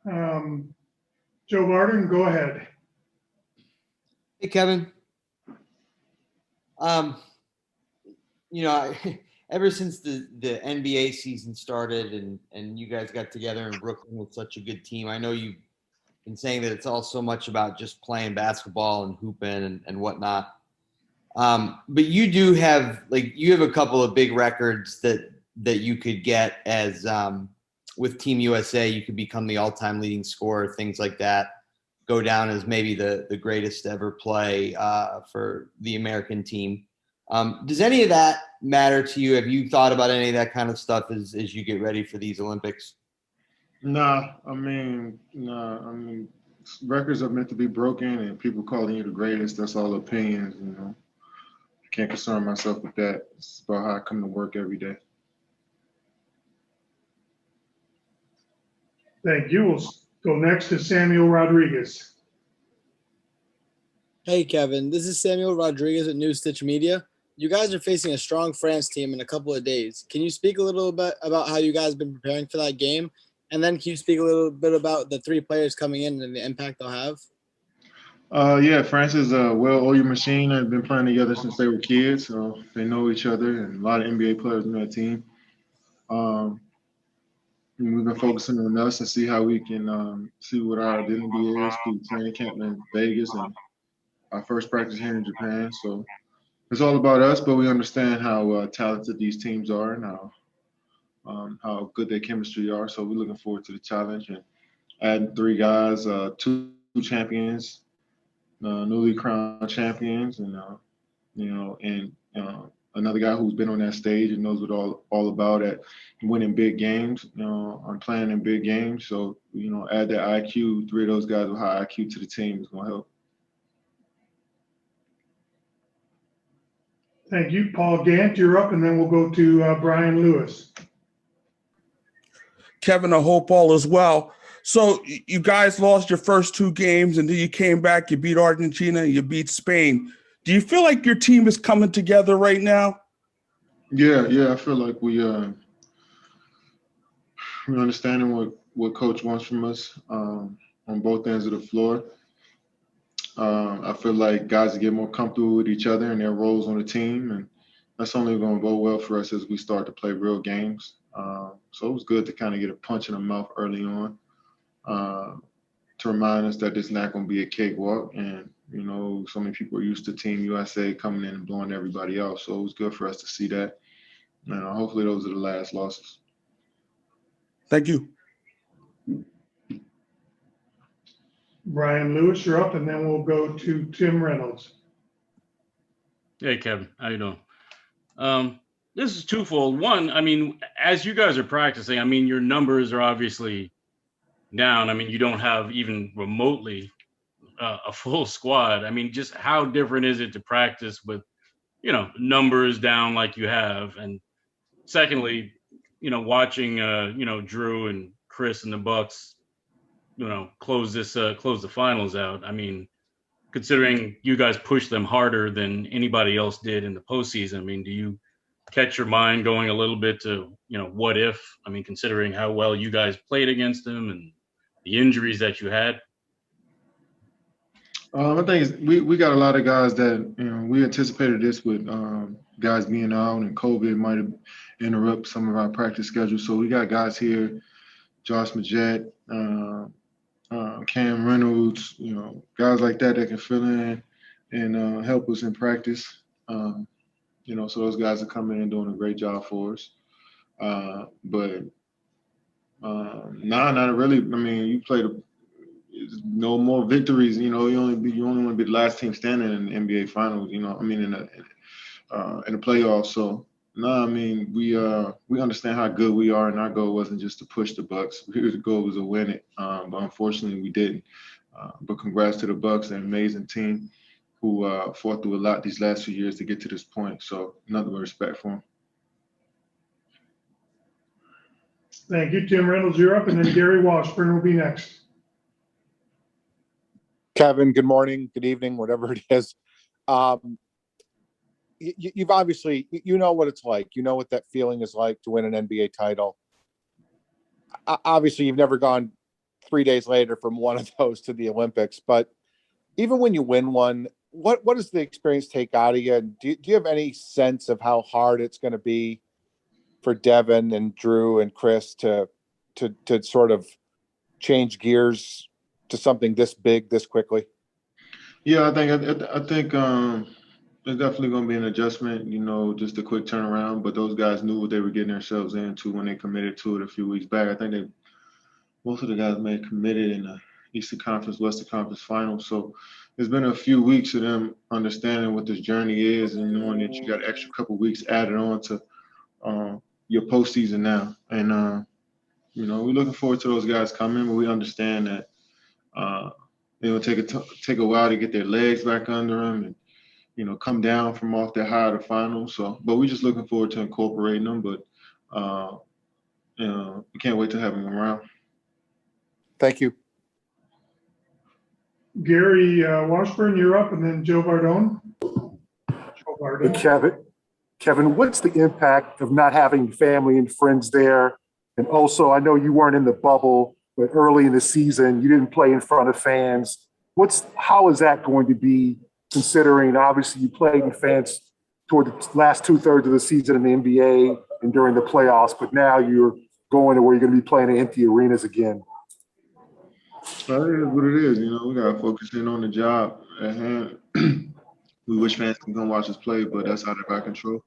Joe Martin, go ahead. Hey, Kevin. Ever since the NBA season started and you guys got together in Brooklyn with such a good team, I know you've been saying that it's all so much about just playing basketball and hooping and whatnot. But you do have a couple of big records that you could get as with Team USA. You could become the all-time leading scorer, things like that. Go down as maybe the greatest to ever play for the American team. Does any of that matter to you? Have you thought about any of that kind of stuff as you get ready for these Olympics? Nah, records are meant to be broken, and people calling you the greatest, that's all opinions, I can't concern myself with that. It's about how I come to work every day. Thank you. We'll go next to Samuel Rodriguez. Hey, Kevin. This is Samuel Rodriguez at New Stitch Media. You guys are facing a strong France team in a couple of days. Can you speak a little bit about how you guys have been preparing for that game? And then can you speak a little bit about the three players coming in and the impact they'll have? Yeah, France is a well-oiled machine. They've been playing together since they were kids, so they know each other, and a lot of NBA players in that team. And we've been focusing on us and see how we can see what our identity is through training camp in Vegas and our first practice here in Japan. So it's all about us, but we understand how talented these teams are and how good their chemistry are. So we're looking forward to the challenge and adding three guys, two champions, newly crowned champions, and another guy who's been on that stage and knows what all about at winning big games, on playing in big games. So add that IQ. Three of those guys with high IQ to the team is going to help. Thank you. Paul Gant, you're up, and then we'll go to Brian Lewis. Kevin, I hope all is well. So you guys lost your first two games, and then you came back, you beat Argentina, and you beat Spain. Do you feel like your team is coming together right now? Yeah. I feel like we're understanding what Coach wants from us on both ends of the floor. I feel like guys get more comfortable with each other and their roles on the team, and that's only going to go well for us as we start to play real games. So it was good to kind of get a punch in the mouth early on to remind us that it's not going to be a cakewalk. And, so many people are used to Team USA coming in and blowing everybody out. So it was good for us to see that. And hopefully those are the last losses. Thank you. Brian Lewis, you're up, and then we'll go to Tim Reynolds. Hey, Kevin. How you doing? This is twofold. One, as you guys are practicing, your numbers are obviously down. You don't have even remotely a full squad. Just how different is it to practice with, numbers down like you have? And secondly, watching, Drew and Chris and the Bucks, close the finals out. Considering you guys pushed them harder than anybody else did in the postseason, do you catch your mind going a little bit to, what if? Considering how well you guys played against them and the injuries that you had. I think we got a lot of guys that we anticipated this with guys being out, and COVID might have interrupted some of our practice schedules. So we got guys here, Josh Majette, Cam Reynolds, guys like that can fill in and help us in practice. So those guys are coming in and doing a great job for us. But not really. You played no more victories. You only want to be the last team standing in the NBA Finals. In the playoffs. So we understand how good we are, and our goal wasn't just to push the Bucks. The goal was to win it, but unfortunately we didn't. But congrats to the Bucks, an amazing team who fought through a lot these last few years to get to this point. So nothing but respect for them. Thank you, Tim Reynolds. You're up, and then Gary Washburn will be next. Kevin, good morning, good evening, whatever it is. You've obviously, what it's like. You know what that feeling is like to win an NBA title. Obviously, you've never gone 3 days later from one of those to the Olympics. But even when you win one, what does the experience take out of you? And do you have any sense of how hard it's going to be for Devin and Drew and Chris to sort of change gears to something this big this quickly? Yeah, I think there's definitely going to be an adjustment, just a quick turnaround. But those guys knew what they were getting themselves into when they committed to it a few weeks back. I think most of the guys may have committed in the Eastern Conference, Western Conference Finals. So it's been a few weeks of them understanding what this journey is and knowing that you got an extra couple weeks added on to your postseason now. And we're looking forward to those guys coming, but we understand that it will take a while to get their legs back under them and come down from off their high to finals. So, but we're just looking forward to incorporating them. But we can't wait to have them around. Thank you. Gary Washburn, you're up, and then Joe Bardone. Kevin, what's the impact of not having family and friends there? And also, I know you weren't in the bubble, but early in the season, you didn't play in front of fans. How is that going to be, considering obviously you played in fans toward the last 2/3 of the season in the NBA and during the playoffs, but now you're going to where you're going to be playing in empty arenas again? Well, it is what it is. We got to focus in on the job at hand. We wish fans can come watch us play, but that's out of our control.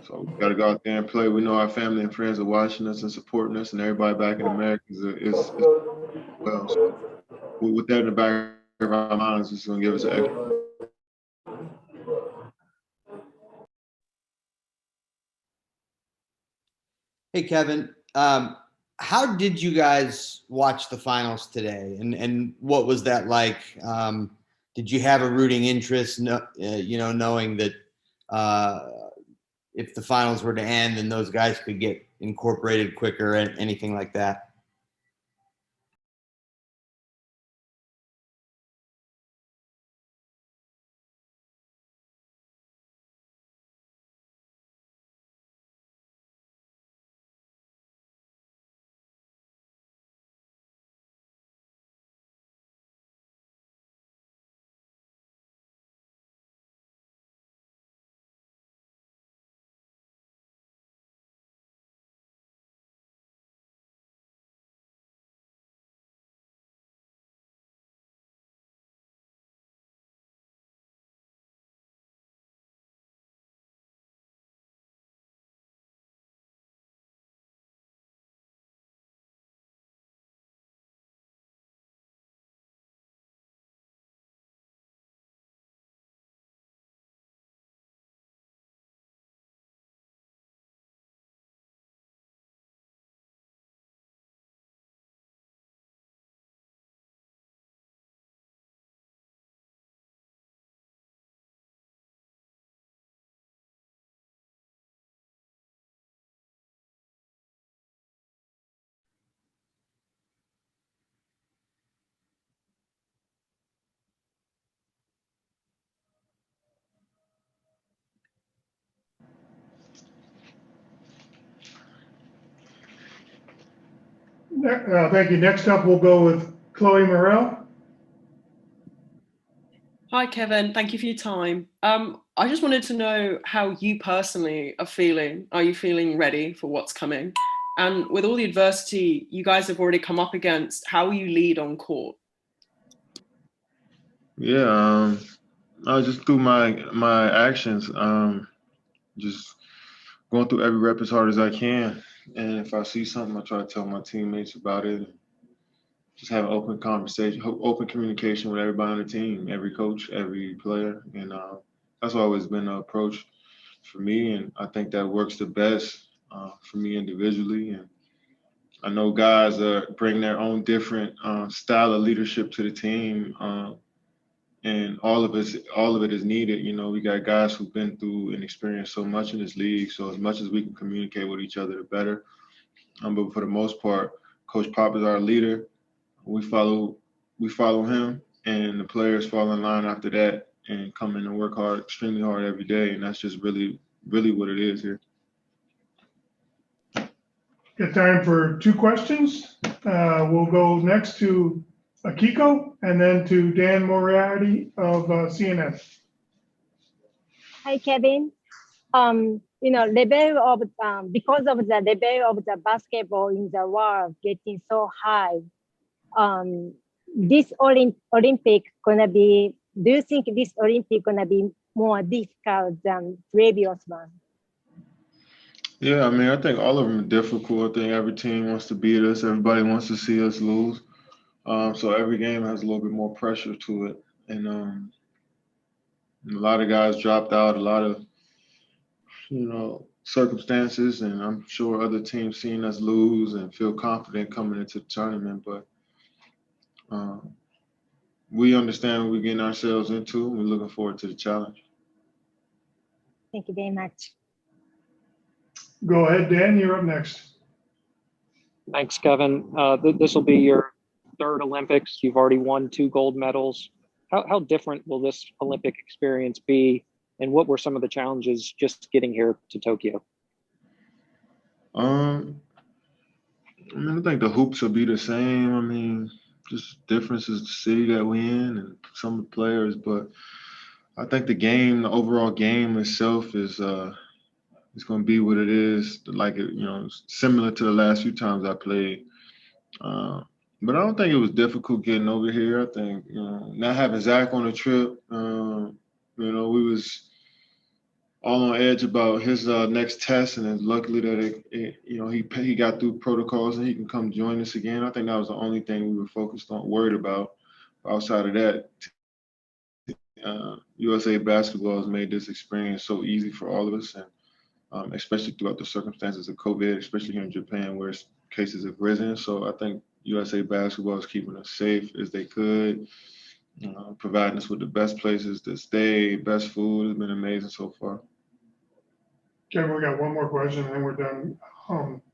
So we got to go out there and play. We know our family and friends are watching us and supporting us, and everybody back in America is well. So with that in the back of our minds, it's going to give us an extra. Hey, Kevin, how did you guys watch the finals today, and what was that like? Did you have a rooting interest, knowing that if the finals were to end, then those guys could get incorporated quicker and anything like that? Thank you. Next up, we'll go with Chloe Morrell. Hi, Kevin. Thank you for your time. I just wanted to know how you personally are feeling. Are you feeling ready for what's coming? And with all the adversity you guys have already come up against, how will you lead on court? Yeah, I just through my actions, just going through every rep as hard as I can. And if I see something, I try to tell my teammates about it. Just have an open conversation, open communication with everybody on the team, every coach, every player. And that's always been the approach for me. And I think that works the best for me individually. And I know guys bring their own different style of leadership to the team. And all of it is needed. We got guys who've been through and experienced so much in this league. So as much as we can communicate with each other, the better. But for the most part, Coach Pop is our leader. We follow him, and the players fall in line after that and come in and work hard, extremely hard every day. And that's just really, really what it is here. Got time for 2 questions. We'll go next to Akiko and then to Dan Moriarty of CNN. Hi, Kevin. Level of because of the level of the basketball in the world getting so high, this Olympic gonna be. Do you think this Olympic gonna be more difficult than previous one? Yeah, I mean, I think all of them are difficult. I think every team wants to beat us. Everybody wants to see us lose. So every game has a little bit more pressure to it. And a lot of guys dropped out, a lot of, circumstances. And I'm sure other teams seeing us lose and feel confident coming into the tournament. But we understand what we're getting ourselves into. We're looking forward to the challenge. Thank you very much. Go ahead, Dan, you're up next. Thanks, Kevin. This will be your third Olympics. You've already won 2 gold medals. How different will this Olympic experience be? And what were some of the challenges just getting here to Tokyo? I think the hoops will be the same. I mean, just differences the city that we're in and some of the players. But I think the overall game itself is it's going to be what it is, like it, similar to the last few times I played. But I don't think it was difficult getting over here. I think not having Zach on the trip, we was all on edge about his next test, and it's luckily that he got through protocols and he can come join us again. I think that was the only thing we were focused on, worried about. Outside of that, USA basketball has made this experience so easy for all of us, and especially throughout the circumstances of COVID, especially here in Japan where cases have risen. So I think USA basketball is keeping us safe as they could, providing us with the best places to stay, best food. It's been amazing so far. Kevin, we got one more question and then we're done.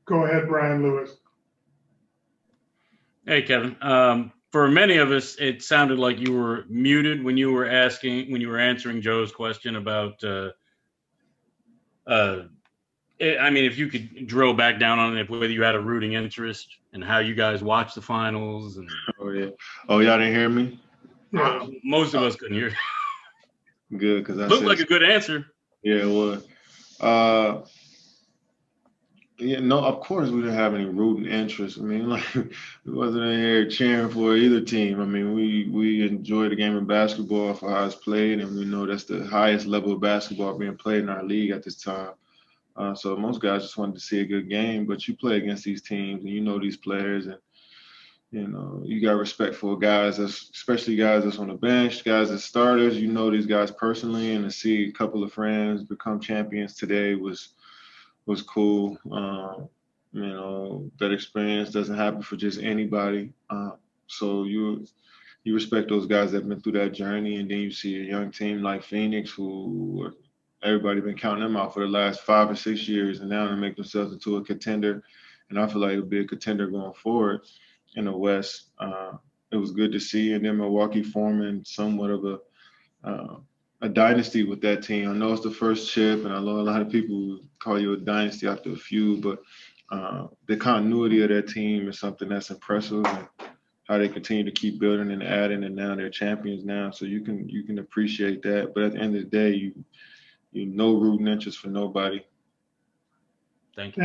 Go ahead, Brian Lewis. Hey, Kevin. For many of us, it sounded like you were muted when you were answering Joe's question about. If you could drill back down on it, whether you had a rooting interest and how you guys watched the finals. And y'all didn't hear me? Yeah. Most of us couldn't hear. Good, because I looked like a good answer. Yeah, it was. Of course we didn't have any rooting interest. I mean, we wasn't in here cheering for either team. I mean, we enjoy the game of basketball for how it's played, and we know that's the highest level of basketball being played in our league at this time. So most guys just wanted to see a good game, but you play against these teams and you know these players, and you got respect for guys, especially guys that's on the bench, guys as starters. You know these guys personally, and to see a couple of friends become champions today was cool. That experience doesn't happen for just anybody. So you respect those guys that have been through that journey, and then you see a young team like Phoenix, who everybody been counting them out for the last 5 or 6 years, and now they make themselves into a contender. And I feel like it'll be a contender going forward in the West. It was good to see, and then Milwaukee forming somewhat of a dynasty with that team. I know it's the first chip, and I know a lot of people call you a dynasty after a few, but the continuity of that team is something that's impressive, and how they continue to keep building and adding, and now they're champions now. So you can appreciate that. But at the end of the day, you no rooting interest for nobody. Thank you.